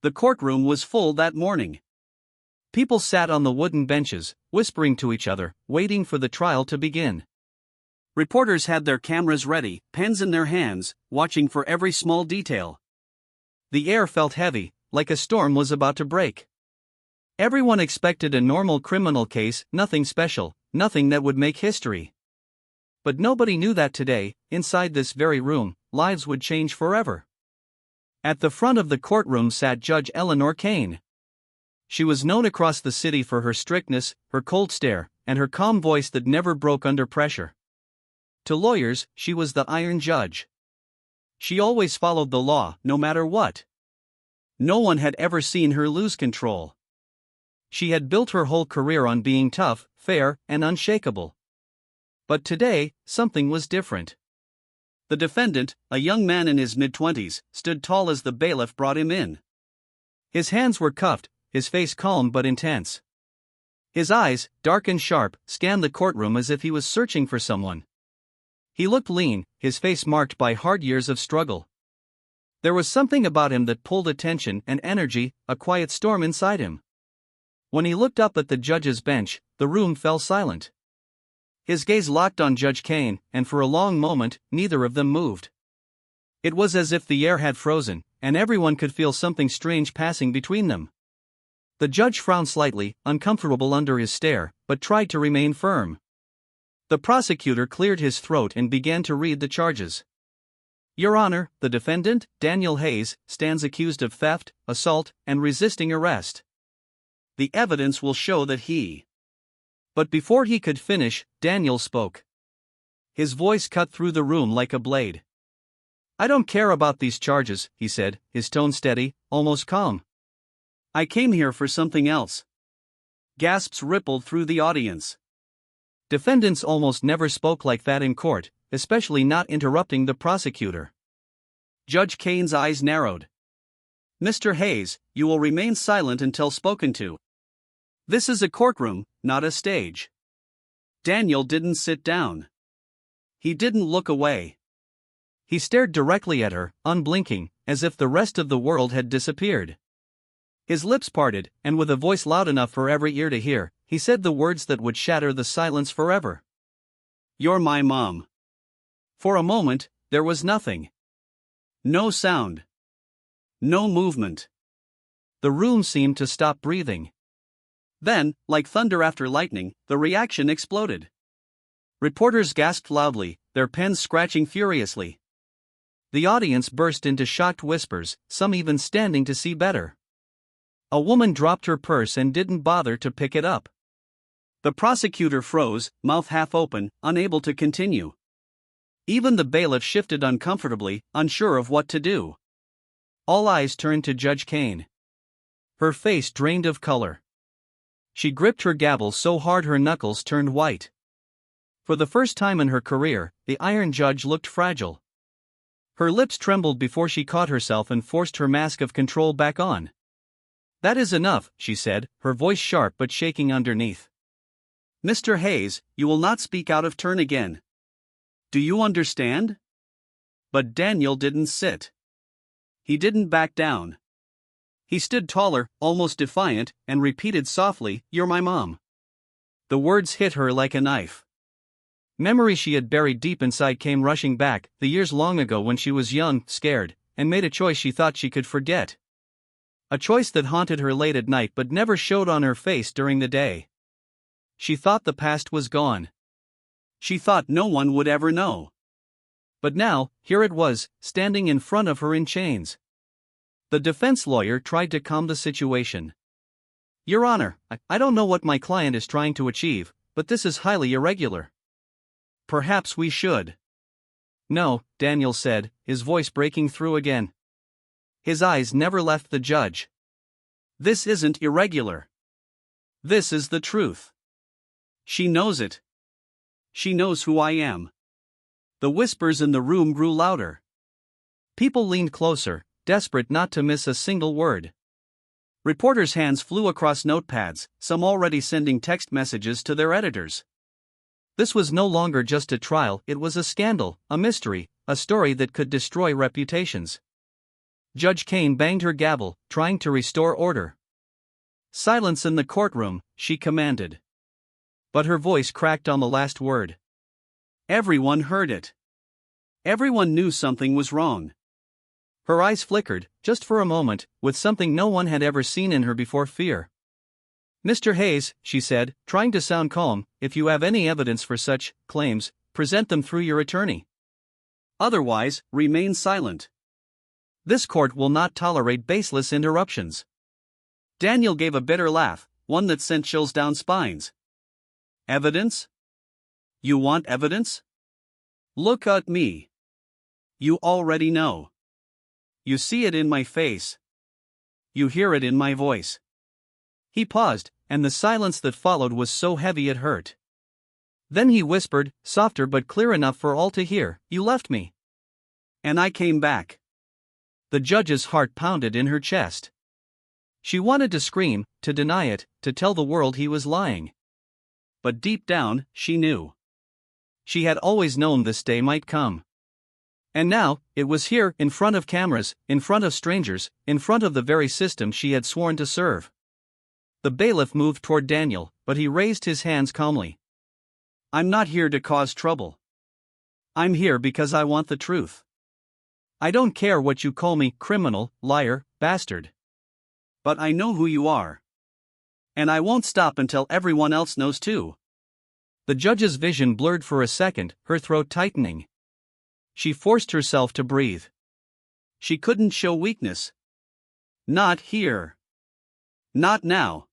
The courtroom was full that morning. People sat on the wooden benches, whispering to each other, waiting for the trial to begin. Reporters had their cameras ready, pens in their hands, watching for every small detail. The air felt heavy, like a storm was about to break. Everyone expected a normal criminal case, nothing special, nothing that would make history. But nobody knew that today, inside this very room, lives would change forever. At the front of the courtroom sat Judge Eleanor Kane. She was known across the city for her strictness, her cold stare, and her calm voice that never broke under pressure. To lawyers, she was the Iron Judge. She always followed the law, no matter what. No one had ever seen her lose control. She had built her whole career on being tough, fair, and unshakable. But today, something was different. The defendant, a young man in his mid-20s, stood tall as the bailiff brought him in. His hands were cuffed, his face calm but intense. His eyes, dark and sharp, scanned the courtroom as if he was searching for someone. He looked lean, his face marked by hard years of struggle. There was something about him that pulled attention and energy, a quiet storm inside him. When he looked up at the judge's bench, the room fell silent. His gaze locked on Judge Kane, and for a long moment, neither of them moved. It was as if the air had frozen, and everyone could feel something strange passing between them. The judge frowned slightly, uncomfortable under his stare, but tried to remain firm. The prosecutor cleared his throat and began to read the charges. Your Honor, the defendant, Daniel Hayes, stands accused of theft, assault, and resisting arrest. The evidence will show that he. But before he could finish, Daniel spoke. His voice cut through the room like a blade. I don't care about these charges, he said, his tone steady, almost calm. I came here for something else. Gasps rippled through the audience. Defendants almost never spoke like that in court, especially not interrupting the prosecutor. Judge Kane's eyes narrowed. Mr. Hayes, you will remain silent until spoken to. This is a courtroom, not a stage. Daniel didn't sit down. He didn't look away. He stared directly at her, unblinking, as if the rest of the world had disappeared. His lips parted, and with a voice loud enough for every ear to hear, he said the words that would shatter the silence forever. You're my mom. For a moment, there was nothing. No sound. No movement. The room seemed to stop breathing. Then, like thunder after lightning, the reaction exploded. Reporters gasped loudly, their pens scratching furiously. The audience burst into shocked whispers, some even standing to see better. A woman dropped her purse and didn't bother to pick it up. The prosecutor froze, mouth half open, unable to continue. Even the bailiff shifted uncomfortably, unsure of what to do. All eyes turned to Judge Kane. Her face drained of color. She gripped her gavel so hard her knuckles turned white. For the first time in her career, the Iron Judge looked fragile. Her lips trembled before she caught herself and forced her mask of control back on. That is enough, she said, her voice sharp but shaking underneath. Mr. Hayes, you will not speak out of turn again. Do you understand? But Daniel didn't sit. He didn't back down. He stood taller, almost defiant, and repeated softly, You're my mom. The words hit her like a knife. Memories she had buried deep inside came rushing back, the years long ago when she was young, scared, and made a choice she thought she could forget. A choice that haunted her late at night but never showed on her face during the day. She thought the past was gone. She thought no one would ever know. But now, here it was, standing in front of her in chains. The defense lawyer tried to calm the situation. Your Honor, I don't know what my client is trying to achieve, but this is highly irregular. Perhaps we should. No, Daniel said, his voice breaking through again. His eyes never left the judge. This isn't irregular. This is the truth. She knows it. She knows who I am. The whispers in the room grew louder. People leaned closer, desperate not to miss a single word. Reporters' hands flew across notepads, some already sending text messages to their editors. This was no longer just a trial, it was a scandal, a mystery, a story that could destroy reputations. Judge Kane banged her gavel, trying to restore order. "Silence in the courtroom," she commanded. But her voice cracked on the last word. Everyone heard it. Everyone knew something was wrong. Her eyes flickered, just for a moment, with something no one had ever seen in her before: fear. "Mr. Hayes," she said, trying to sound calm, "if you have any evidence for such claims, present them through your attorney. Otherwise, remain silent. This court will not tolerate baseless interruptions." Daniel gave a bitter laugh, one that sent chills down spines. "Evidence? You want evidence? Look at me. You already know. You see it in my face. You hear it in my voice." He paused, and the silence that followed was so heavy it hurt. Then he whispered, softer but clear enough for all to hear, "You left me. And I came back." The judge's heart pounded in her chest. She wanted to scream, to deny it, to tell the world he was lying. But deep down, she knew. She had always known this day might come. And now, it was here, in front of cameras, in front of strangers, in front of the very system she had sworn to serve. The bailiff moved toward Daniel, but he raised his hands calmly. "I'm not here to cause trouble. I'm here because I want the truth. I don't care what you call me, criminal, liar, bastard. But I know who you are. And I won't stop until everyone else knows too." The judge's vision blurred for a second, her throat tightening. She forced herself to breathe. She couldn't show weakness. Not here. Not now.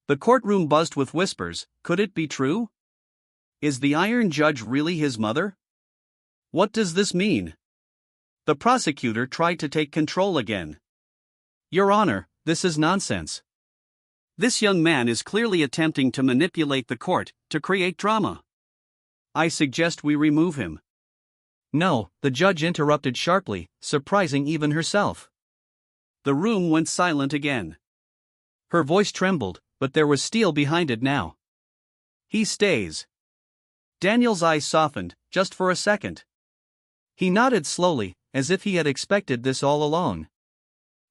The courtroom buzzed with whispers. Could it be true? Is the Iron Judge really his mother? What does this mean? The prosecutor tried to take control again. "Your Honor, this is nonsense. This young man is clearly attempting to manipulate the court, to create drama. I suggest we remove him." "No," the judge interrupted sharply, surprising even herself. The room went silent again. Her voice trembled, but there was steel behind it now. "He stays." Daniel's eyes softened, just for a second. He nodded slowly, as if he had expected this all along.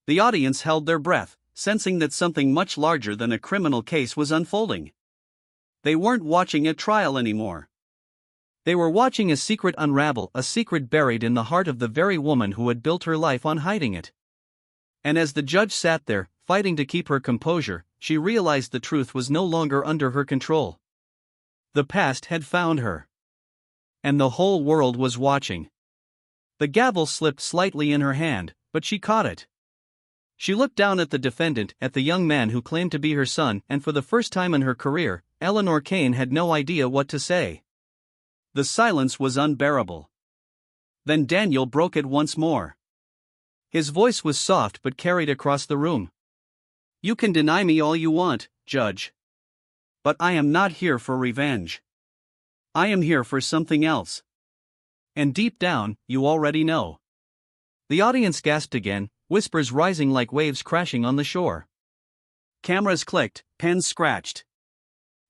The audience held their breath, sensing that something much larger than a criminal case was unfolding. They weren't watching a trial anymore. They were watching a secret unravel, a secret buried in the heart of the very woman who had built her life on hiding it. And as the judge sat there, fighting to keep her composure, she realized the truth was no longer under her control. The past had found her. And the whole world was watching. The gavel slipped slightly in her hand, but she caught it. She looked down at the defendant, at the young man who claimed to be her son, and for the first time in her career, Eleanor Kane had no idea what to say. The silence was unbearable. Then Daniel broke it once more. His voice was soft but carried across the room. "You can deny me all you want, Judge. But I am not here for revenge. I am here for something else. And deep down, you already know." The audience gasped again, whispers rising like waves crashing on the shore. Cameras clicked, pens scratched.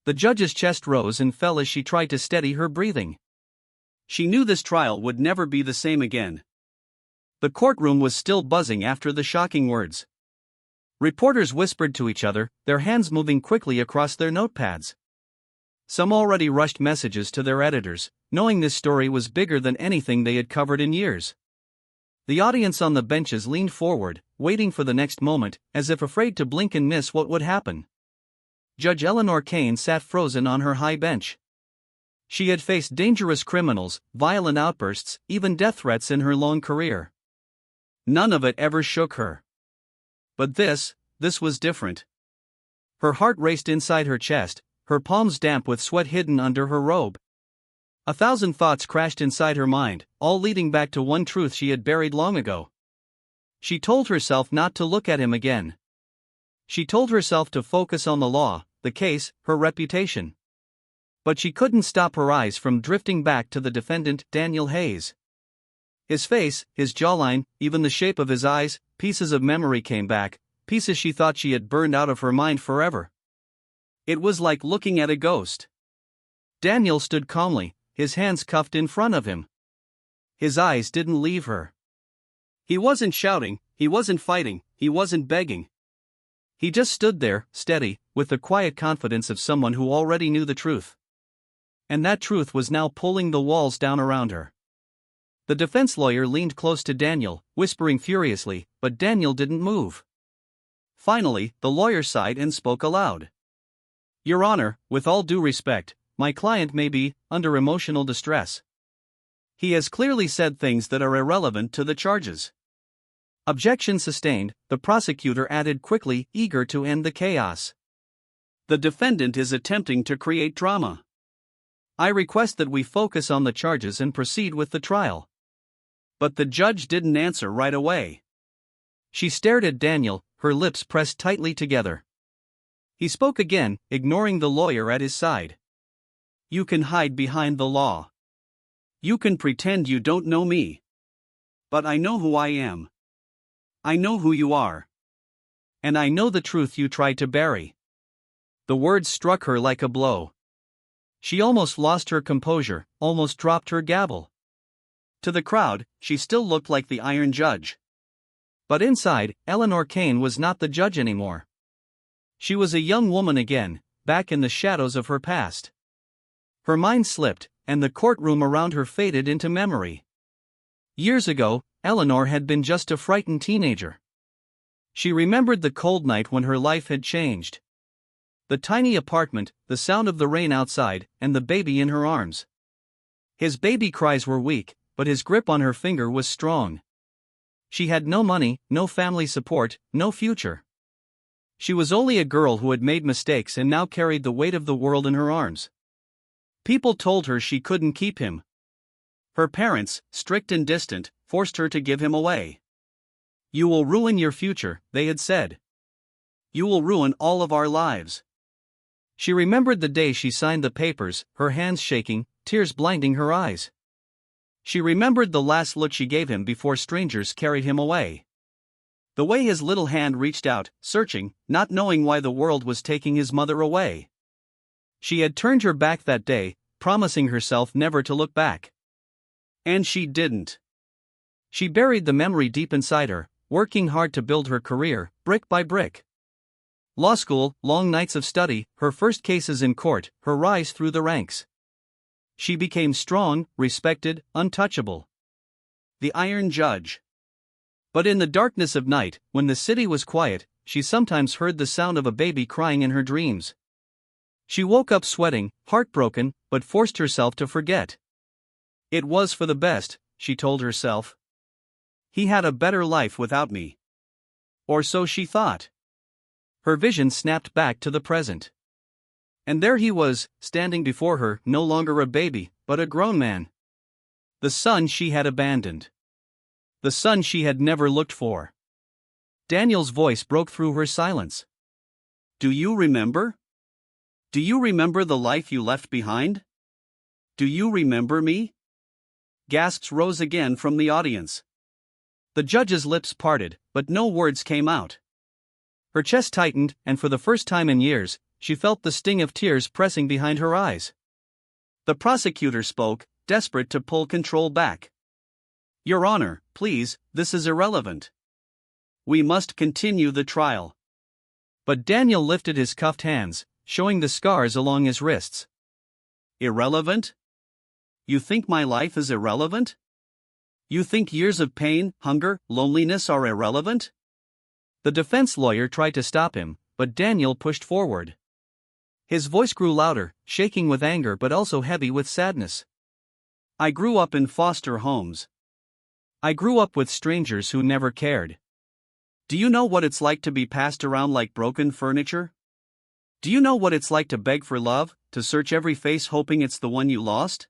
The judge's chest rose and fell as she tried to steady her breathing. She knew this trial would never be the same again. The courtroom was still buzzing after the shocking words. Reporters whispered to each other, their hands moving quickly across their notepads. Some already rushed messages to their editors, knowing this story was bigger than anything they had covered in years. The audience on the benches leaned forward, waiting for the next moment, as if afraid to blink and miss what would happen. Judge Eleanor Kane sat frozen on her high bench. She had faced dangerous criminals, violent outbursts, even death threats in her long career. None of it ever shook her. But this was different. Her heart raced inside her chest, her palms damp with sweat hidden under her robe. 1,000 thoughts crashed inside her mind, all leading back to one truth she had buried long ago. She told herself not to look at him again. She told herself to focus on the law, the case, her reputation. But she couldn't stop her eyes from drifting back to the defendant, Daniel Hayes. His face, his jawline, even the shape of his eyes, pieces of memory came back, pieces she thought she had burned out of her mind forever. It was like looking at a ghost. Daniel stood calmly, his hands cuffed in front of him. His eyes didn't leave her. He wasn't shouting, He wasn't fighting, he wasn't begging. He just stood there, steady, with the quiet confidence of someone who already knew the truth. And that truth was now pulling the walls down around her. The defense lawyer leaned close to Daniel, whispering furiously, but Daniel didn't move. Finally, the lawyer sighed and spoke aloud. Your Honor, with all due respect, my client may be under emotional distress. He has clearly said things that are irrelevant to the charges. Objection sustained, the prosecutor added quickly, eager to end the chaos. The defendant is attempting to create drama. I request that we focus on the charges and proceed with the trial. But the judge didn't answer right away. She stared at Daniel, her lips pressed tightly together. He spoke again, ignoring the lawyer at his side. You can hide behind the law. You can pretend you don't know me. But I know who I am. I know who you are. And I know the truth you tried to bury. The words struck her like a blow. She almost lost her composure, almost dropped her gavel. To the crowd, she still looked like the Iron Judge. But inside, Eleanor Kane was not the judge anymore. She was a young woman again, back in the shadows of her past. Her mind slipped, and the courtroom around her faded into memory. Years ago, Eleanor had been just a frightened teenager. She remembered the cold night when her life had changed. The tiny apartment, the sound of the rain outside, and the baby in her arms. His baby cries were weak, but his grip on her finger was strong. She had no money, no family support, no future. She was only a girl who had made mistakes and now carried the weight of the world in her arms. People told her she couldn't keep him. Her parents, strict and distant, forced her to give him away. You will ruin your future, they had said. You will ruin all of our lives. She remembered the day she signed the papers, her hands shaking, tears blinding her eyes. She remembered the last look she gave him before strangers carried him away. The way his little hand reached out, searching, not knowing why the world was taking his mother away. She had turned her back that day, promising herself never to look back. And she didn't. She buried the memory deep inside her, working hard to build her career, brick by brick. Law school, long nights of study, her first cases in court, her rise through the ranks. She became strong, respected, untouchable. The Iron Judge. But in the darkness of night, when the city was quiet, she sometimes heard the sound of a baby crying in her dreams. She woke up sweating, heartbroken, but forced herself to forget. It was for the best, she told herself. He had a better life without me. Or so she thought. Her vision snapped back to the present. And there he was, standing before her, no longer a baby, but a grown man. The son she had abandoned. The son she had never looked for. Daniel's voice broke through her silence. Do you remember? Do you remember the life you left behind? Do you remember me? Gasps rose again from the audience. The judge's lips parted, but no words came out. Her chest tightened, and for the first time in years, she felt the sting of tears pressing behind her eyes. The prosecutor spoke, desperate to pull control back. Your Honor, please, this is irrelevant. We must continue the trial. But Daniel lifted his cuffed hands, showing the scars along his wrists. Irrelevant? You think my life is irrelevant? You think years of pain, hunger, loneliness are irrelevant? The defense lawyer tried to stop him, but Daniel pushed forward. His voice grew louder, shaking with anger but also heavy with sadness. I grew up in foster homes. I grew up with strangers who never cared. Do you know what it's like to be passed around like broken furniture? Do you know what it's like to beg for love, to search every face hoping it's the one you lost?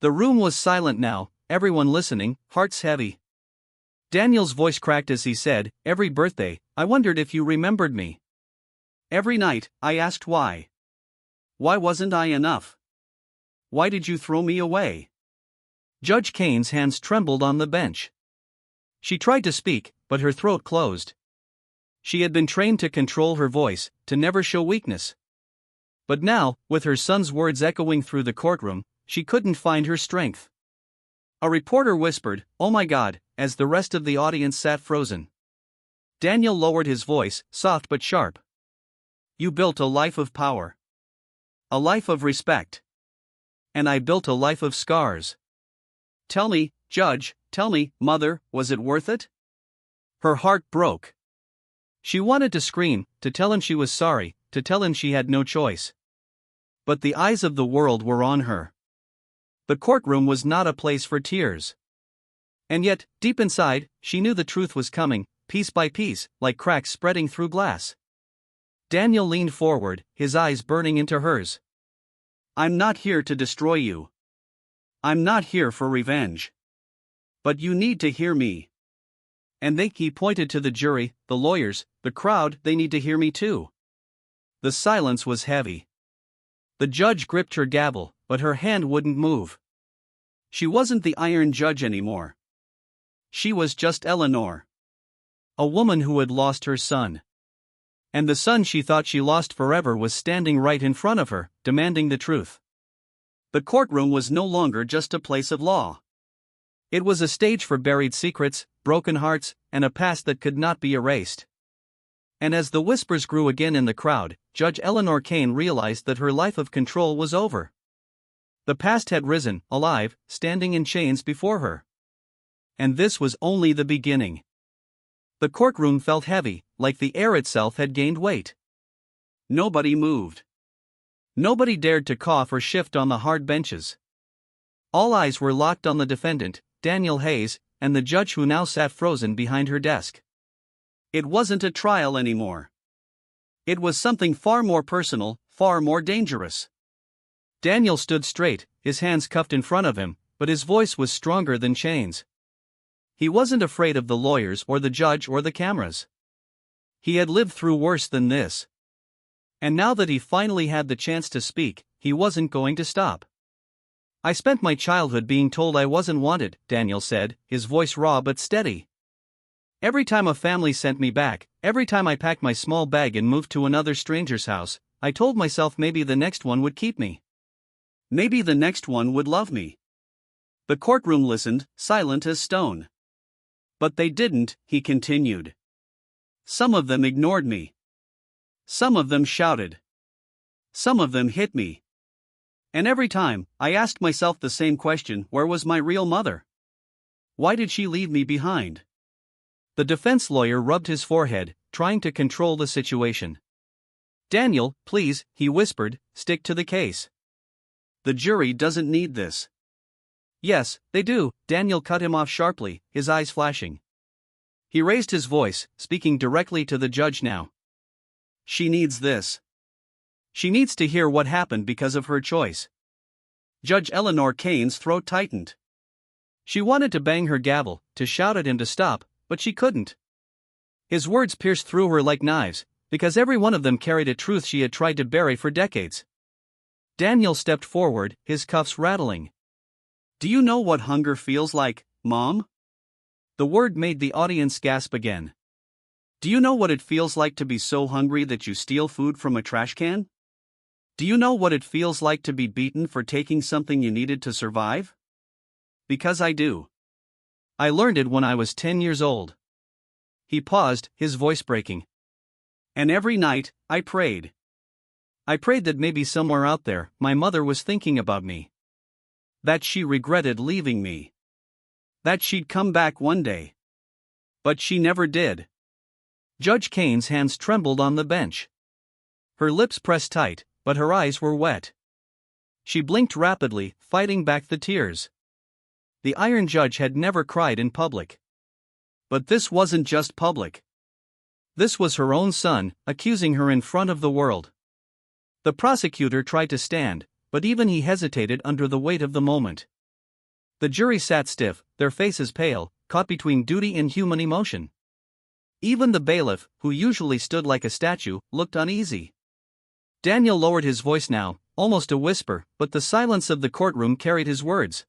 The room was silent now, everyone listening, hearts heavy. Daniel's voice cracked as he said, every birthday, I wondered if you remembered me. Every night, I asked why. Why wasn't I enough? Why did you throw me away? Judge Kane's hands trembled on the bench. She tried to speak, but her throat closed. She had been trained to control her voice, to never show weakness. But now, with her son's words echoing through the courtroom, she couldn't find her strength. A reporter whispered, "Oh my God," as the rest of the audience sat frozen. Daniel lowered his voice, soft but sharp. "You built a life of power. A life of respect. And I built a life of scars. Tell me, Judge, tell me, Mother, was it worth it?" Her heart broke. She wanted to scream, to tell him she was sorry, to tell him she had no choice. But the eyes of the world were on her. The courtroom was not a place for tears. And yet, deep inside, she knew the truth was coming, piece by piece, like cracks spreading through glass. Daniel leaned forward, his eyes burning into hers. "I'm not here to destroy you. I'm not here for revenge. But you need to hear me. And he pointed to the jury, the lawyers, the crowd, they need to hear me too." The silence was heavy. The judge gripped her gavel, but her hand wouldn't move. She wasn't the Iron Judge anymore. She was just Eleanor. A woman who had lost her son. And the son she thought she lost forever was standing right in front of her, demanding the truth. The courtroom was no longer just a place of law. It was a stage for buried secrets, broken hearts, and a past that could not be erased. And as the whispers grew again in the crowd, Judge Eleanor Kane realized that her life of control was over. The past had risen, alive, standing in chains before her. And this was only the beginning. The courtroom felt heavy, like the air itself had gained weight. Nobody moved. Nobody dared to cough or shift on the hard benches. All eyes were locked on the defendant, Daniel Hayes, and the judge who now sat frozen behind her desk. It wasn't a trial anymore. It was something far more personal, far more dangerous. Daniel stood straight, his hands cuffed in front of him, but his voice was stronger than chains. He wasn't afraid of the lawyers or the judge or the cameras. He had lived through worse than this. And now that he finally had the chance to speak, he wasn't going to stop. "I spent my childhood being told I wasn't wanted," Daniel said, his voice raw but steady. "Every time a family sent me back, every time I packed my small bag and moved to another stranger's house, I told myself maybe the next one would keep me. Maybe the next one would love me." The courtroom listened, silent as stone. "But they didn't," he continued. "Some of them ignored me. Some of them shouted. Some of them hit me. And every time, I asked myself the same question: where was my real mother? Why did she leave me behind?" The defense lawyer rubbed his forehead, trying to control the situation. "Daniel, please," he whispered, "stick to the case. The jury doesn't need this." "Yes, they do," Daniel cut him off sharply, his eyes flashing. He raised his voice, speaking directly to the judge now. "She needs this. She needs to hear what happened because of her choice." Judge Eleanor Kane's throat tightened. She wanted to bang her gavel, to shout at him to stop, but she couldn't. His words pierced through her like knives, because every one of them carried a truth she had tried to bury for decades. Daniel stepped forward, his cuffs rattling. "Do you know what hunger feels like, Mom?" The word made the audience gasp again. "Do you know what it feels like to be so hungry that you steal food from a trash can? Do you know what it feels like to be beaten for taking something you needed to survive? Because I do. I learned it when I was 10 years old." He paused, his voice breaking. "And every night, I prayed. I prayed that maybe somewhere out there, my mother was thinking about me. That she regretted leaving me. That she'd come back one day. But she never did." Judge Kane's hands trembled on the bench. Her lips pressed tight, but her eyes were wet. She blinked rapidly, fighting back the tears. The Iron Judge had never cried in public. But this wasn't just public. This was her own son, accusing her in front of the world. The prosecutor tried to stand, but even he hesitated under the weight of the moment. The jury sat stiff, their faces pale, caught between duty and human emotion. Even the bailiff, who usually stood like a statue, looked uneasy. Daniel lowered his voice now, almost a whisper, but the silence of the courtroom carried his words.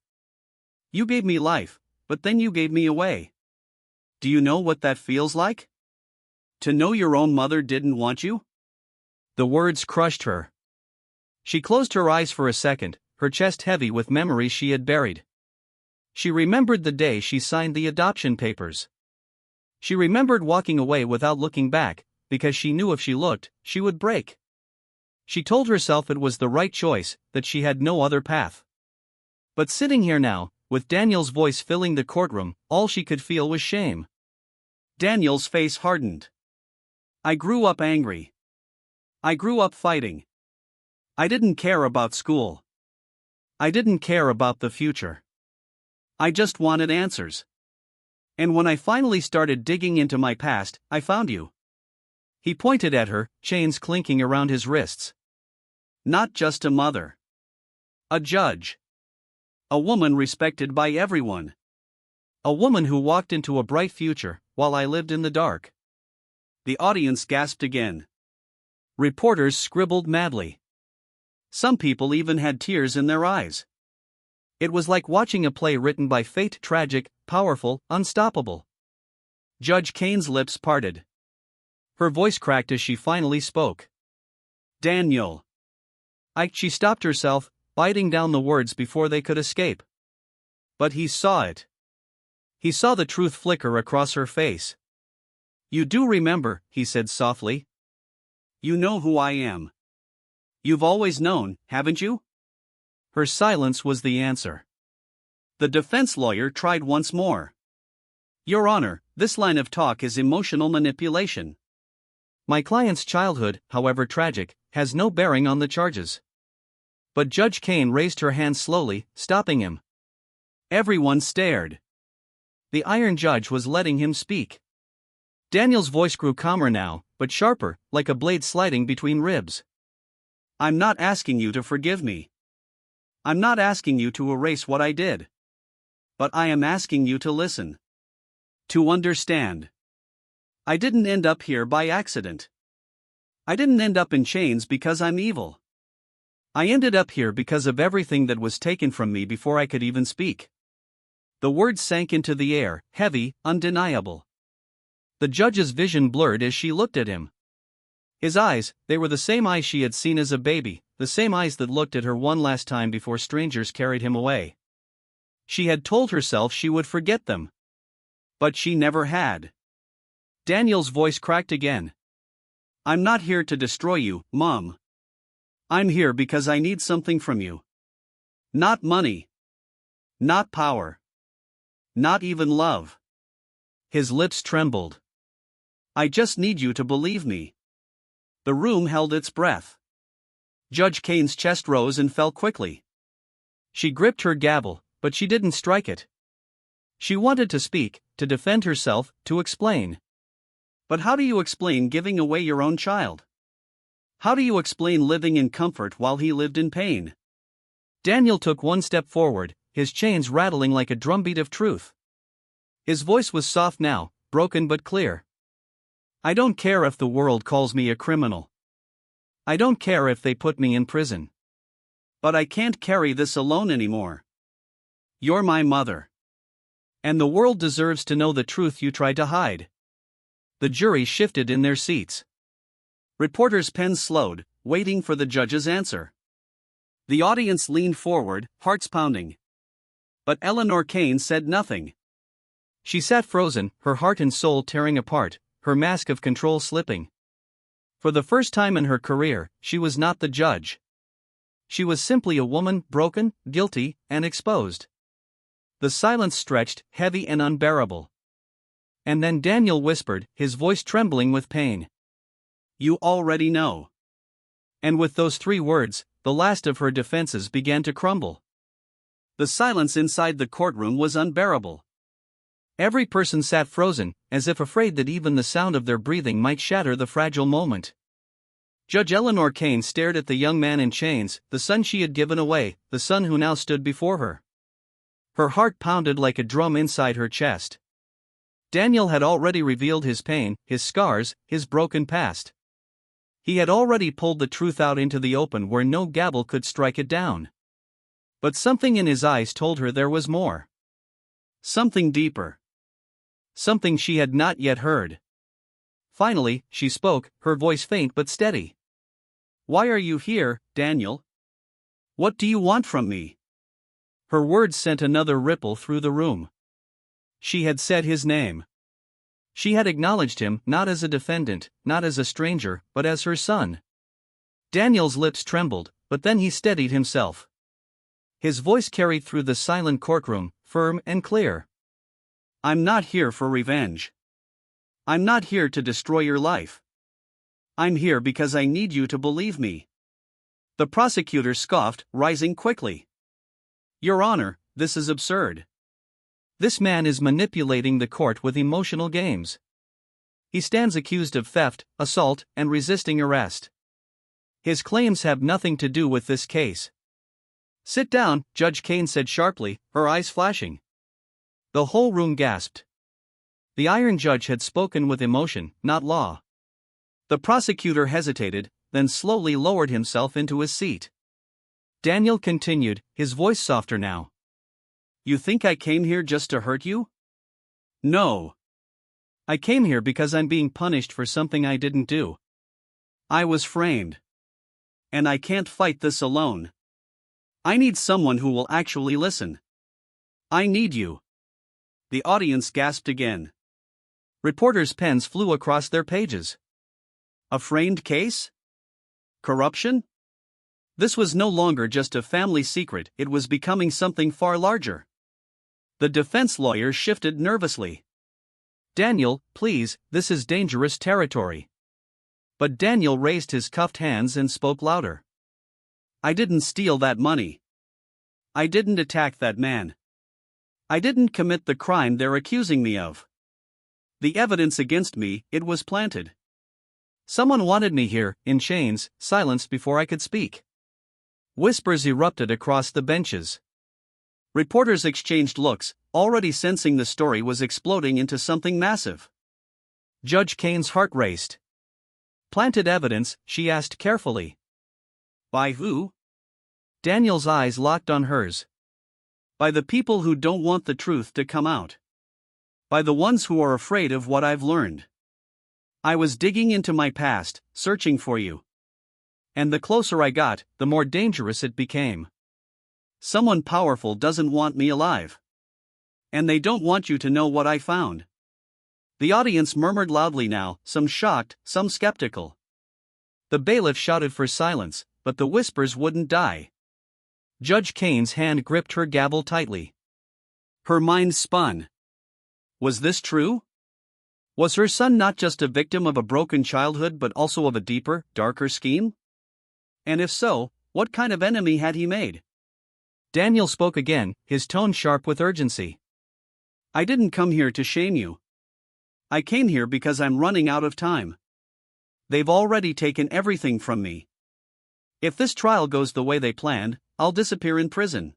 "You gave me life, but then you gave me away. Do you know what that feels like? To know your own mother didn't want you?" The words crushed her. She closed her eyes for a second, her chest heavy with memories she had buried. She remembered the day she signed the adoption papers. She remembered walking away without looking back, because she knew if she looked, she would break. She told herself it was the right choice, that she had no other path. But sitting here now, with Daniel's voice filling the courtroom, all she could feel was shame. Daniel's face hardened. I grew up angry. I grew up fighting. I didn't care about school. I didn't care about the future. I just wanted answers. And when I finally started digging into my past, I found you. He pointed at her, chains clinking around his wrists. Not just a mother. A judge. A woman respected by everyone. A woman who walked into a bright future, while I lived in the dark. The audience gasped again. Reporters scribbled madly. Some people even had tears in their eyes. It was like watching a play written by fate, tragic, powerful, unstoppable. Judge Kane's lips parted. Her voice cracked as she finally spoke. Daniel. She stopped herself, biting down the words before they could escape. But he saw it. He saw the truth flicker across her face. You do remember, he said softly. You know who I am. You've always known, haven't you? Her silence was the answer. The defense lawyer tried once more. Your Honor, this line of talk is emotional manipulation. My client's childhood, however tragic, has no bearing on the charges. But Judge Kane raised her hand slowly, stopping him. Everyone stared. The Iron Judge was letting him speak. Daniel's voice grew calmer now, but sharper, like a blade sliding between ribs. I'm not asking you to forgive me. I'm not asking you to erase what I did. But I am asking you to listen. To understand. I didn't end up here by accident. I didn't end up in chains because I'm evil. I ended up here because of everything that was taken from me before I could even speak. The words sank into the air, heavy, undeniable. The judge's vision blurred as she looked at him. His eyes, they were the same eyes she had seen as a baby, the same eyes that looked at her one last time before strangers carried him away. She had told herself she would forget them. But she never had. Daniel's voice cracked again. I'm not here to destroy you, Mom. I'm here because I need something from you. Not money. Not power. Not even love. His lips trembled. I just need you to believe me. The room held its breath. Judge Kane's chest rose and fell quickly. She gripped her gavel, but she didn't strike it. She wanted to speak, to defend herself, to explain. But how do you explain giving away your own child? How do you explain living in comfort while he lived in pain? Daniel took one step forward, his chains rattling like a drumbeat of truth. His voice was soft now, broken but clear. I don't care if the world calls me a criminal. I don't care if they put me in prison. But I can't carry this alone anymore. You're my mother. And the world deserves to know the truth you tried to hide. The jury shifted in their seats. Reporters' pens slowed, waiting for the judge's answer. The audience leaned forward, hearts pounding. But Eleanor Kane said nothing. She sat frozen, her heart and soul tearing apart, her mask of control slipping. For the first time in her career, she was not the judge. She was simply a woman, broken, guilty, and exposed. The silence stretched, heavy and unbearable. And then Daniel whispered, his voice trembling with pain. You already know. And with those 3 words, the last of her defenses began to crumble. The silence inside the courtroom was unbearable. Every person sat frozen, as if afraid that even the sound of their breathing might shatter the fragile moment. Judge Eleanor Kane stared at the young man in chains, the son she had given away, the son who now stood before her. Her heart pounded like a drum inside her chest. Daniel had already revealed his pain, his scars, his broken past. He had already pulled the truth out into the open where no gavel could strike it down. But something in his eyes told her there was more. Something deeper. Something she had not yet heard. Finally, she spoke, her voice faint but steady. Why are you here, Daniel? What do you want from me? Her words sent another ripple through the room. She had said his name. She had acknowledged him not as a defendant, not as a stranger, but as her son. Daniel's lips trembled, but then he steadied himself. His voice carried through the silent courtroom, firm and clear. I'm not here for revenge. I'm not here to destroy your life. I'm here because I need you to believe me. The prosecutor scoffed, rising quickly. Your Honor, this is absurd. This man is manipulating the court with emotional games. He stands accused of theft, assault, and resisting arrest. His claims have nothing to do with this case. Sit down, Judge Kane said sharply, her eyes flashing. The whole room gasped. The Iron Judge had spoken with emotion, not law. The prosecutor hesitated, then slowly lowered himself into his seat. Daniel continued, his voice softer now. You think I came here just to hurt you? No. I came here because I'm being punished for something I didn't do. I was framed. And I can't fight this alone. I need someone who will actually listen. I need you. The audience gasped again. Reporters' pens flew across their pages. A framed case? Corruption? This was no longer just a family secret, it was becoming something far larger. The defense lawyer shifted nervously. Daniel, please, this is dangerous territory. But Daniel raised his cuffed hands and spoke louder. I didn't steal that money. I didn't attack that man. I didn't commit the crime they're accusing me of. The evidence against me, it was planted. Someone wanted me here, in chains, silenced before I could speak. Whispers erupted across the benches. Reporters exchanged looks, already sensing the story was exploding into something massive. Judge Kane's heart raced. Planted evidence, she asked carefully. By who? Daniel's eyes locked on hers. By the people who don't want the truth to come out. By the ones who are afraid of what I've learned. I was digging into my past, searching for you. And the closer I got, the more dangerous it became. Someone powerful doesn't want me alive. And they don't want you to know what I found. The audience murmured loudly now, some shocked, some skeptical. The bailiff shouted for silence, but the whispers wouldn't die. Judge Kane's hand gripped her gavel tightly. Her mind spun. Was this true? Was her son not just a victim of a broken childhood but also of a deeper, darker scheme? And if so, what kind of enemy had he made? Daniel spoke again, his tone sharp with urgency. I didn't come here to shame you. I came here because I'm running out of time. They've already taken everything from me. If this trial goes the way they planned, I'll disappear in prison.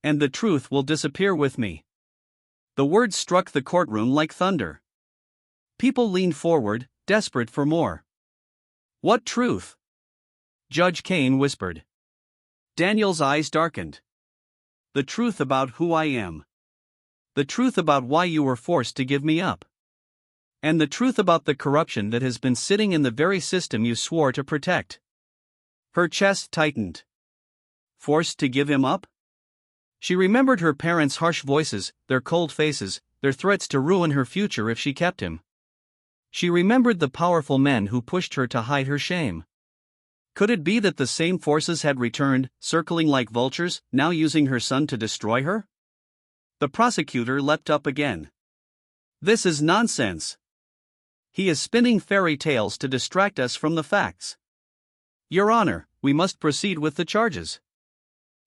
And the truth will disappear with me. The words struck the courtroom like thunder. People leaned forward, desperate for more. What truth? Judge Kane whispered. Daniel's eyes darkened. The truth about who I am. The truth about why you were forced to give me up. And the truth about the corruption that has been sitting in the very system you swore to protect. Her chest tightened. Forced to give him up? She remembered her parents' harsh voices, their cold faces, their threats to ruin her future if she kept him. She remembered the powerful men who pushed her to hide her shame. Could it be that the same forces had returned, circling like vultures, now using her son to destroy her? The prosecutor leapt up again. This is nonsense. He is spinning fairy tales to distract us from the facts. Your Honor, we must proceed with the charges.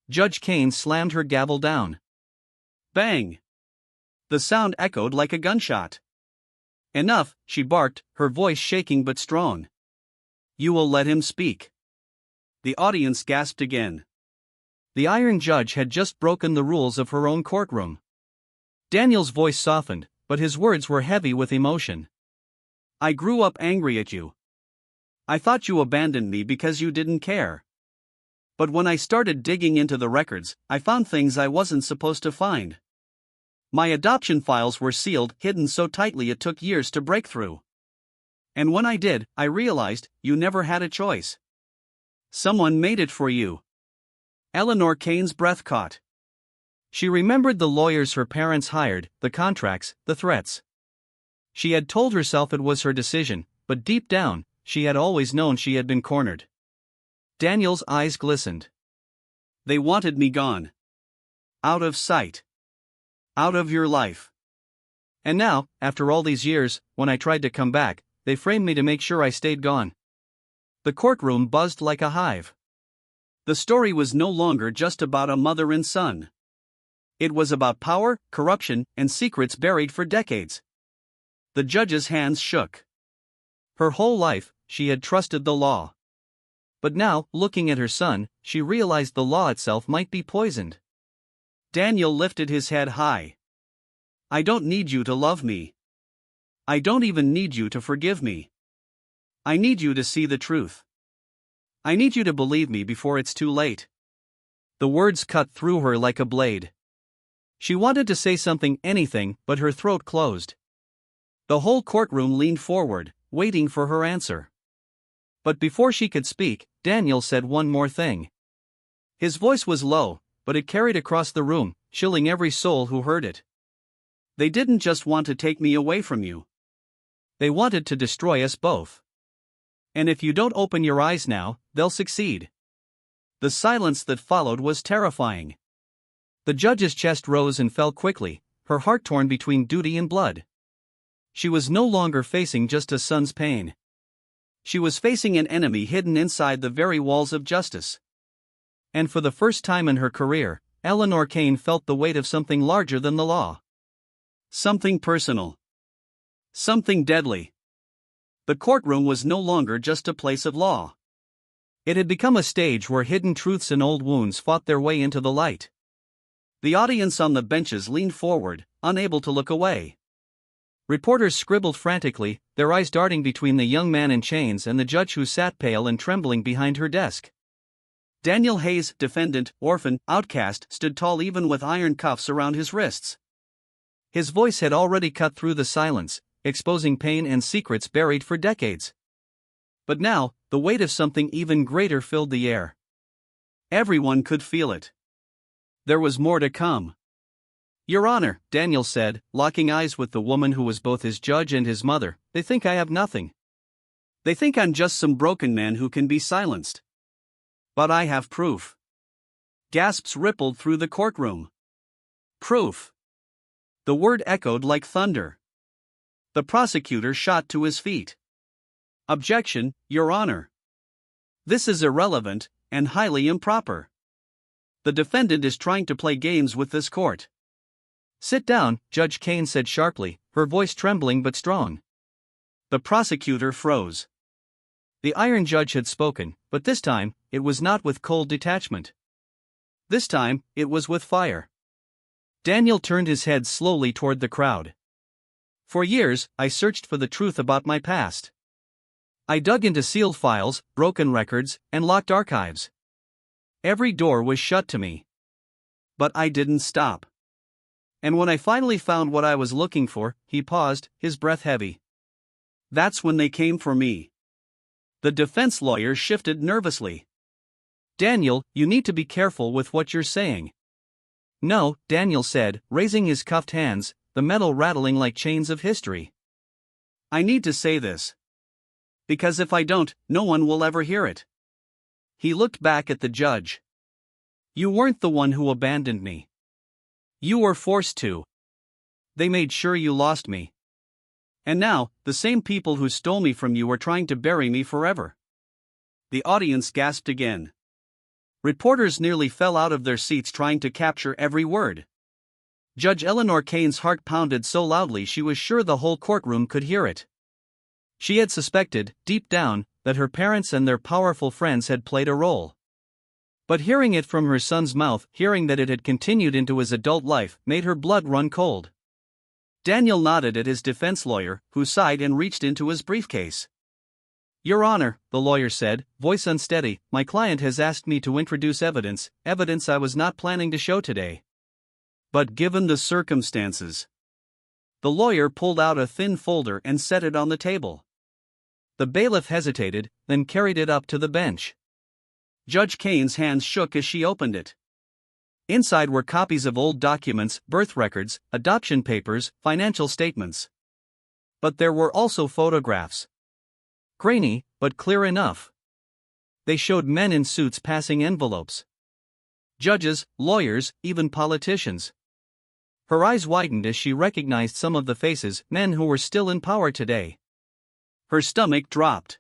Judge Kane slammed her gavel down. Bang! The sound echoed like a gunshot. Enough, she barked, her voice shaking but strong. You will let him speak. The audience gasped again. The Iron Judge had just broken the rules of her own courtroom. Daniel's voice softened, but his words were heavy with emotion. I grew up angry at you. I thought you abandoned me because you didn't care. But when I started digging into the records, I found things I wasn't supposed to find. My adoption files were sealed, hidden so tightly it took years to break through. And when I did, I realized, you never had a choice. Someone made it for you. Eleanor Kane's breath caught. She remembered the lawyers her parents hired, the contracts, the threats. She had told herself it was her decision, but deep down, she had always known she had been cornered. Daniel's eyes glistened. They wanted me gone. Out of sight. Out of your life. And now, after all these years, when I tried to come back, they framed me to make sure I stayed gone. The courtroom buzzed like a hive. The story was no longer just about a mother and son. It was about power, corruption, and secrets buried for decades. The judge's hands shook. Her whole life, she had trusted the law. But now, looking at her son, she realized the law itself might be poisoned. Daniel lifted his head high. I don't need you to love me. I don't even need you to forgive me. I need you to see the truth. I need you to believe me before it's too late. The words cut through her like a blade. She wanted to say something, anything, but her throat closed. The whole courtroom leaned forward, waiting for her answer. But before she could speak, Daniel said one more thing. His voice was low, but it carried across the room, chilling every soul who heard it. They didn't just want to take me away from you. They wanted to destroy us both. And if you don't open your eyes now, they'll succeed. The silence that followed was terrifying. The judge's chest rose and fell quickly, her heart torn between duty and blood. She was no longer facing just a son's pain. She was facing an enemy hidden inside the very walls of justice. And for the first time in her career, Eleanor Kane felt the weight of something larger than the law. Something personal. Something deadly. The courtroom was no longer just a place of law. It had become a stage where hidden truths and old wounds fought their way into the light. The audience on the benches leaned forward, unable to look away. Reporters scribbled frantically, their eyes darting between the young man in chains and the judge who sat pale and trembling behind her desk. Daniel Hayes, defendant, orphan, outcast, stood tall even with iron cuffs around his wrists. His voice had already cut through the silence, exposing pain and secrets buried for decades. But now, the weight of something even greater filled the air. Everyone could feel it. There was more to come. Your Honor, Daniel said, locking eyes with the woman who was both his judge and his mother, they think I have nothing. They think I'm just some broken man who can be silenced. But I have proof. Gasps rippled through the courtroom. Proof. The word echoed like thunder. The prosecutor shot to his feet. Objection, Your Honor. This is irrelevant, and highly improper. The defendant is trying to play games with this court. Sit down, Judge Kane said sharply, her voice trembling but strong. The prosecutor froze. The Iron Judge had spoken, but this time, it was not with cold detachment. This time, it was with fire. Daniel turned his head slowly toward the crowd. For years, I searched for the truth about my past. I dug into sealed files, broken records, and locked archives. Every door was shut to me. But I didn't stop. And when I finally found what I was looking for, he paused, his breath heavy. That's when they came for me. The defense lawyer shifted nervously. Daniel, you need to be careful with what you're saying. No, Daniel said, raising his cuffed hands, the metal rattling like chains of history. I need to say this. Because if I don't, no one will ever hear it. He looked back at the judge. You weren't the one who abandoned me. You were forced to. They made sure you lost me. And now, the same people who stole me from you are trying to bury me forever. The audience gasped again. Reporters nearly fell out of their seats trying to capture every word. Judge Eleanor Kane's heart pounded so loudly she was sure the whole courtroom could hear it. She had suspected, deep down, that her parents and their powerful friends had played a role. But hearing it from her son's mouth, hearing that it had continued into his adult life, made her blood run cold. Daniel nodded at his defense lawyer, who sighed and reached into his briefcase. Your Honor, the lawyer said, voice unsteady, my client has asked me to introduce evidence I was not planning to show today. But given the circumstances. The lawyer pulled out a thin folder and set it on the table. The bailiff hesitated, then carried it up to the bench. Judge Kane's hands shook as she opened it. Inside were copies of old documents, birth records, adoption papers, financial statements. But there were also photographs. Grainy, but clear enough. They showed men in suits passing envelopes. Judges, lawyers, even politicians. Her eyes widened as she recognized some of the faces, men who were still in power today. Her stomach dropped.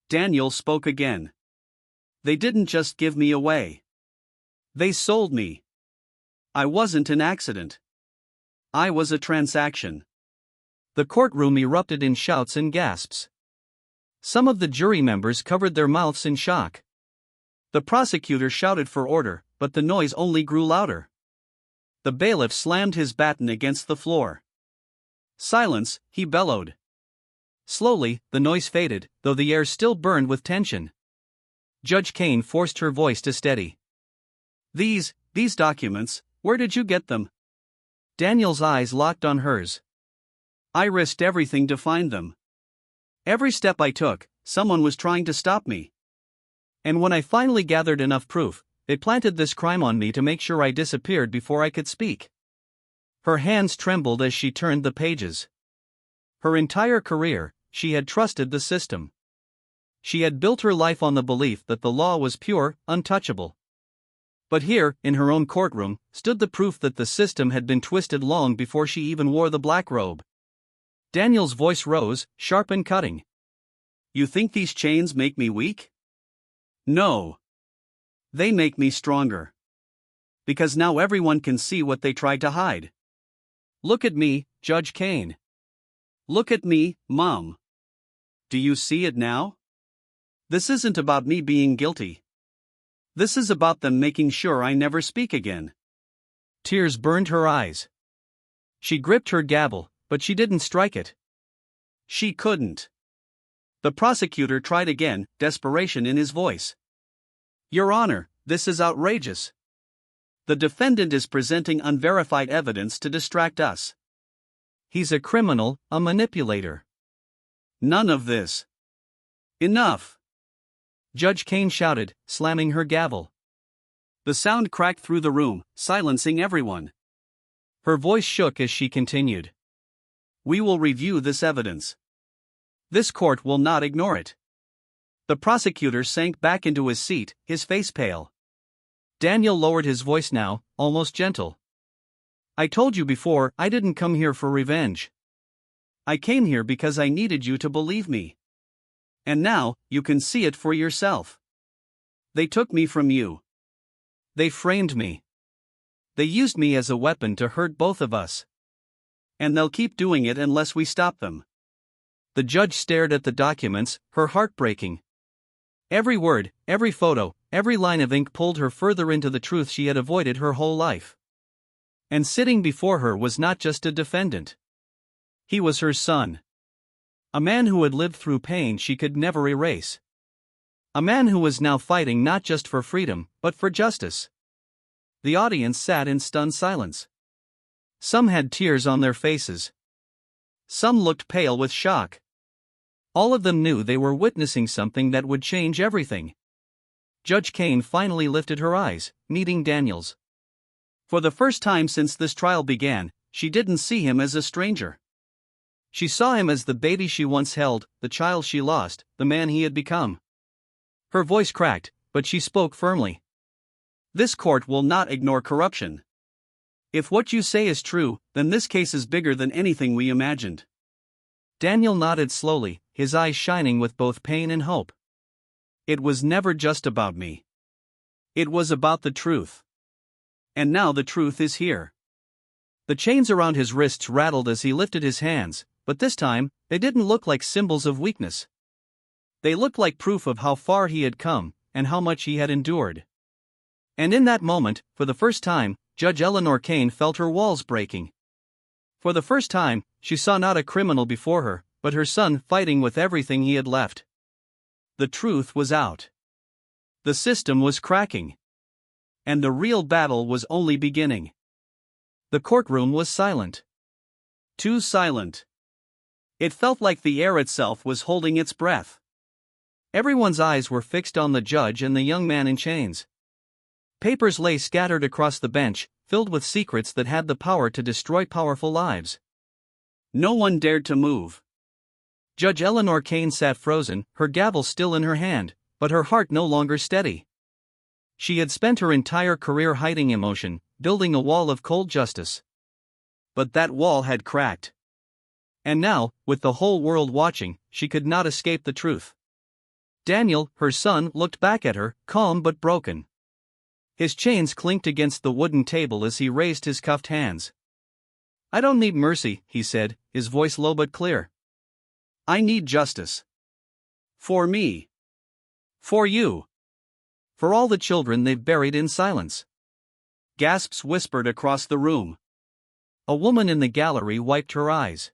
Daniel spoke again. They didn't just give me away. They sold me. I wasn't an accident. I was a transaction. The courtroom erupted in shouts and gasps. Some of the jury members covered their mouths in shock. The prosecutor shouted for order, but the noise only grew louder. The bailiff slammed his baton against the floor. Silence, he bellowed. Slowly, the noise faded, though the air still burned with tension. Judge Kane forced her voice to steady. These documents, where did you get them? Daniel's eyes locked on hers. I risked everything to find them. Every step I took, someone was trying to stop me. And when I finally gathered enough proof, they planted this crime on me to make sure I disappeared before I could speak. Her hands trembled as she turned the pages. Her entire career, she had trusted the system. She had built her life on the belief that the law was pure, untouchable. But here, in her own courtroom, stood the proof that the system had been twisted long before she even wore the black robe. Daniel's voice rose, sharp and cutting. You think these chains make me weak? No. They make me stronger. Because now everyone can see what they tried to hide. Look at me, Judge Kane. Look at me, Mom. Do you see it now? This isn't about me being guilty. This is about them making sure I never speak again. Tears burned her eyes. She gripped her gavel, but she didn't strike it. She couldn't. The prosecutor tried again, desperation in his voice. Your Honor, this is outrageous. The defendant is presenting unverified evidence to distract us. He's a criminal, a manipulator. None of this. Enough! Judge Kane shouted, slamming her gavel. The sound cracked through the room, silencing everyone. Her voice shook as she continued. We will review this evidence. This court will not ignore it. The prosecutor sank back into his seat, his face pale. Daniel lowered his voice now, almost gentle. I told you before, I didn't come here for revenge. I came here because I needed you to believe me. And now, you can see it for yourself. They took me from you. They framed me. They used me as a weapon to hurt both of us. And they'll keep doing it unless we stop them. The judge stared at the documents, her heart breaking. Every word, every photo, every line of ink pulled her further into the truth she had avoided her whole life. And sitting before her was not just a defendant. He was her son. A man who had lived through pain she could never erase. A man who was now fighting not just for freedom, but for justice. The audience sat in stunned silence. Some had tears on their faces. Some looked pale with shock. All of them knew they were witnessing something that would change everything. Judge Kane finally lifted her eyes, meeting Daniel's. For the first time since this trial began, she didn't see him as a stranger. She saw him as the baby she once held, the child she lost, the man he had become. Her voice cracked, but she spoke firmly. This court will not ignore corruption. If what you say is true, then this case is bigger than anything we imagined. Daniel nodded slowly, his eyes shining with both pain and hope. It was never just about me. It was about the truth. And now the truth is here. The chains around his wrists rattled as he lifted his hands, but this time, they didn't look like symbols of weakness. They looked like proof of how far he had come, and how much he had endured. And in that moment, for the first time, Judge Eleanor Kane felt her walls breaking. For the first time, she saw not a criminal before her, but her son fighting with everything he had left. The truth was out. The system was cracking. And the real battle was only beginning. The courtroom was silent. Too silent. It felt like the air itself was holding its breath. Everyone's eyes were fixed on the judge and the young man in chains. Papers lay scattered across the bench, filled with secrets that had the power to destroy powerful lives. No one dared to move. Judge Eleanor Kane sat frozen, her gavel still in her hand, but her heart no longer steady. She had spent her entire career hiding emotion, building a wall of cold justice. But that wall had cracked. And now, with the whole world watching, she could not escape the truth. Daniel, her son, looked back at her, calm but broken. His chains clinked against the wooden table as he raised his cuffed hands. "I don't need mercy," he said, his voice low but clear. "I need justice. For me. For you. For all the children they've buried in silence." Gasps whispered across the room. A woman in the gallery wiped her eyes.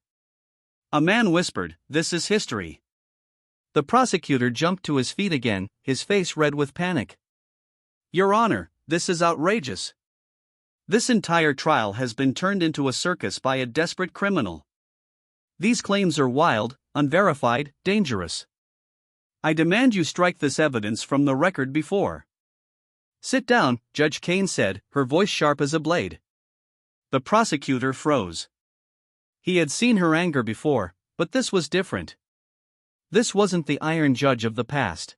A man whispered, "This is history." The prosecutor jumped to his feet again, his face red with panic. "Your Honor, this is outrageous. This entire trial has been turned into a circus by a desperate criminal. These claims are wild, unverified, dangerous. I demand you strike this evidence from the record before." "Sit down," Judge Kane said, her voice sharp as a blade. The prosecutor froze. He had seen her anger before, but this was different. This wasn't the iron judge of the past.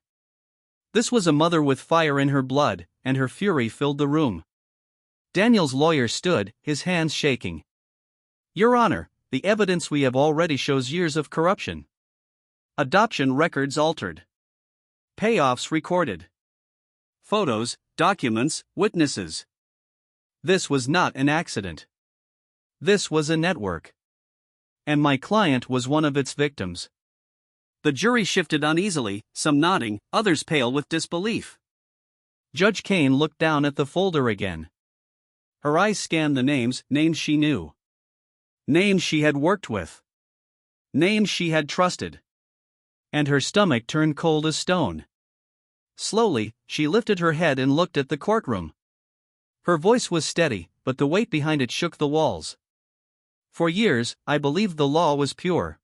This was a mother with fire in her blood, and her fury filled the room. Daniel's lawyer stood, his hands shaking. "Your Honor, the evidence we have already shows years of corruption. Adoption records altered. Payoffs recorded. Photos, documents, witnesses. This was not an accident. This was a network. And my client was one of its victims." The jury shifted uneasily, some nodding, others pale with disbelief. Judge Kane looked down at the folder again. Her eyes scanned the names she knew. Names she had worked with. Names she had trusted. And her stomach turned cold as stone. Slowly, she lifted her head and looked at the courtroom. Her voice was steady, but the weight behind it shook the walls. "For years, I believed the law was pure.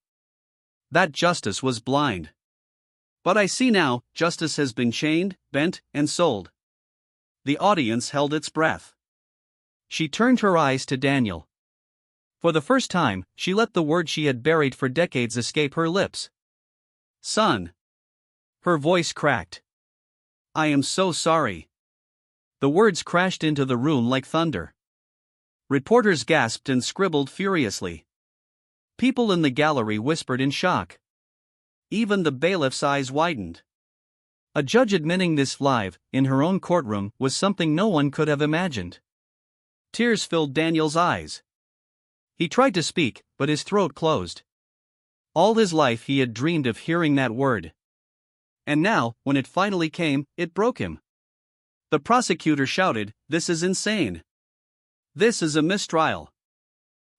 That justice was blind. But I see now, justice has been chained, bent, and sold." The audience held its breath. She turned her eyes to Daniel. For the first time, she let the word she had buried for decades escape her lips. "Son." Her voice cracked. "I am so sorry." The words crashed into the room like thunder. Reporters gasped and scribbled furiously. People in the gallery whispered in shock. Even the bailiff's eyes widened. A judge admitting this live, in her own courtroom, was something no one could have imagined. Tears filled Daniel's eyes. He tried to speak, but his throat closed. All his life he had dreamed of hearing that word. And now, when it finally came, it broke him. The prosecutor shouted, "This is insane. This is a mistrial.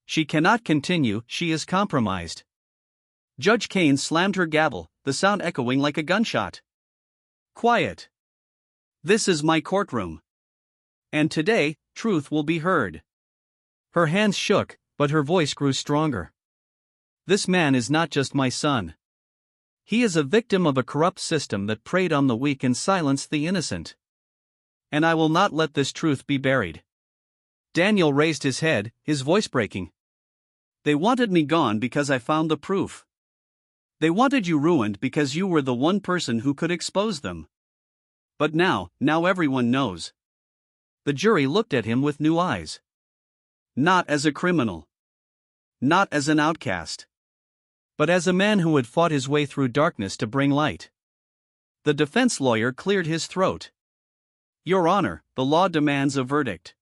She cannot continue, she is compromised." Judge Kane slammed her gavel, the sound echoing like a gunshot. "Quiet. This is my courtroom. And today, truth will be heard." Her hands shook, but her voice grew stronger. "This man is not just my son. He is a victim of a corrupt system that preyed on the weak and silenced the innocent. And I will not let this truth be buried." Daniel raised his head, his voice breaking. "They wanted me gone because I found the proof. They wanted you ruined because you were the one person who could expose them. But now everyone knows." The jury looked at him with new eyes. Not as a criminal. Not as an outcast. But as a man who had fought his way through darkness to bring light. The defense lawyer cleared his throat. "Your Honor, the law demands a verdict.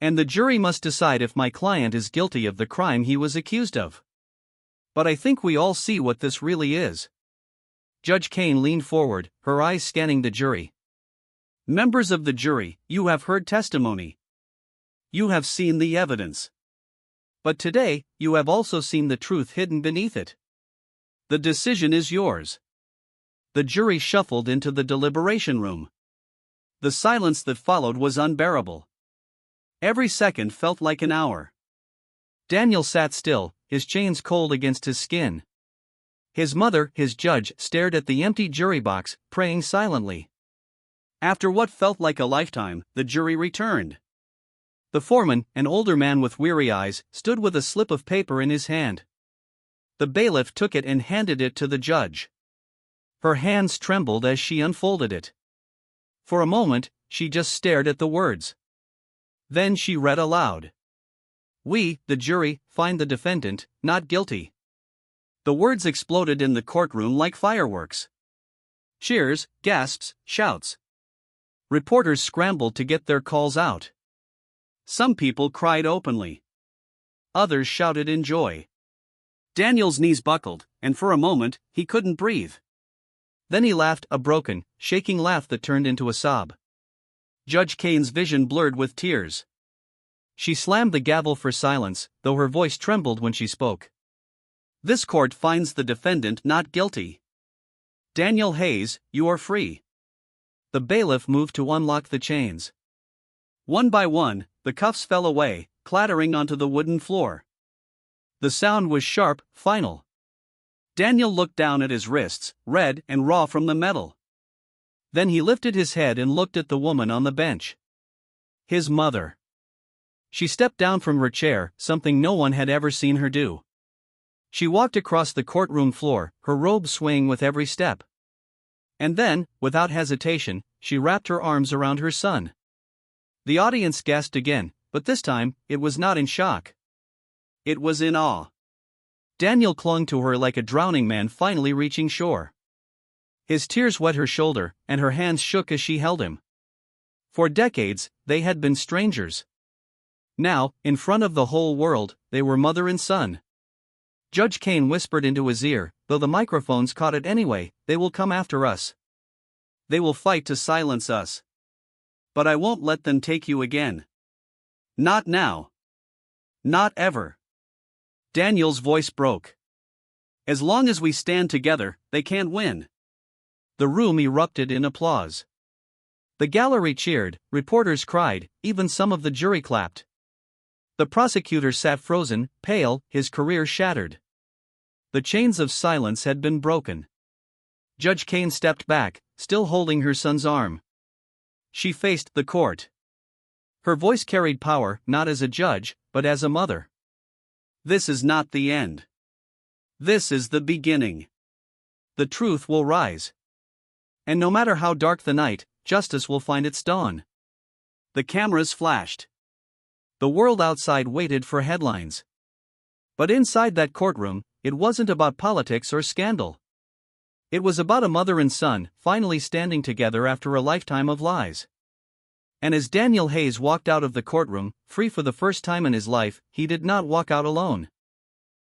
And the jury must decide if my client is guilty of the crime he was accused of. But I think we all see what this really is." Judge Kane leaned forward, her eyes scanning the jury. "Members of the jury, you have heard testimony. You have seen the evidence. But today, you have also seen the truth hidden beneath it. The decision is yours." The jury shuffled into the deliberation room. The silence that followed was unbearable. Every second felt like an hour. Daniel sat still, his chains cold against his skin. His mother, his judge, stared at the empty jury box, praying silently. After what felt like a lifetime, the jury returned. The foreman, an older man with weary eyes, stood with a slip of paper in his hand. The bailiff took it and handed it to the judge. Her hands trembled as she unfolded it. For a moment, she just stared at the words. Then she read aloud. "We, the jury, find the defendant not guilty." The words exploded in the courtroom like fireworks. Cheers, gasps, shouts. Reporters scrambled to get their calls out. Some people cried openly. Others shouted in joy. Daniel's knees buckled, and for a moment, he couldn't breathe. Then he laughed, a broken, shaking laugh that turned into a sob. Judge Kane's vision blurred with tears. She slammed the gavel for silence, though her voice trembled when she spoke. "This court finds the defendant not guilty. Daniel Hayes, you are free." The bailiff moved to unlock the chains. One by one, the cuffs fell away, clattering onto the wooden floor. The sound was sharp, final. Daniel looked down at his wrists, red and raw from the metal. Then he lifted his head and looked at the woman on the bench. His mother. She stepped down from her chair, something no one had ever seen her do. She walked across the courtroom floor, her robe swaying with every step. And then, without hesitation, she wrapped her arms around her son. The audience gasped again, but this time, it was not in shock. It was in awe. Daniel clung to her like a drowning man finally reaching shore. His tears wet her shoulder, and her hands shook as she held him. For decades, they had been strangers. Now, in front of the whole world, they were mother and son. Judge Kane whispered into his ear, "Though the microphones caught it anyway, they will come after us. They will fight to silence us. But I won't let them take you again. Not now. Not ever." Daniel's voice broke. "As long as we stand together, they can't win." The room erupted in applause. The gallery cheered, reporters cried, even some of the jury clapped. The prosecutor sat frozen, pale, his career shattered. The chains of silence had been broken. Judge Kane stepped back, still holding her son's arm. She faced the court. Her voice carried power, not as a judge, but as a mother. "This is not the end. This is the beginning. The truth will rise. And no matter how dark the night, justice will find its dawn." The cameras flashed. The world outside waited for headlines. But inside that courtroom, it wasn't about politics or scandal. It was about a mother and son, finally standing together after a lifetime of lies. And as Daniel Hayes walked out of the courtroom, free for the first time in his life, he did not walk out alone.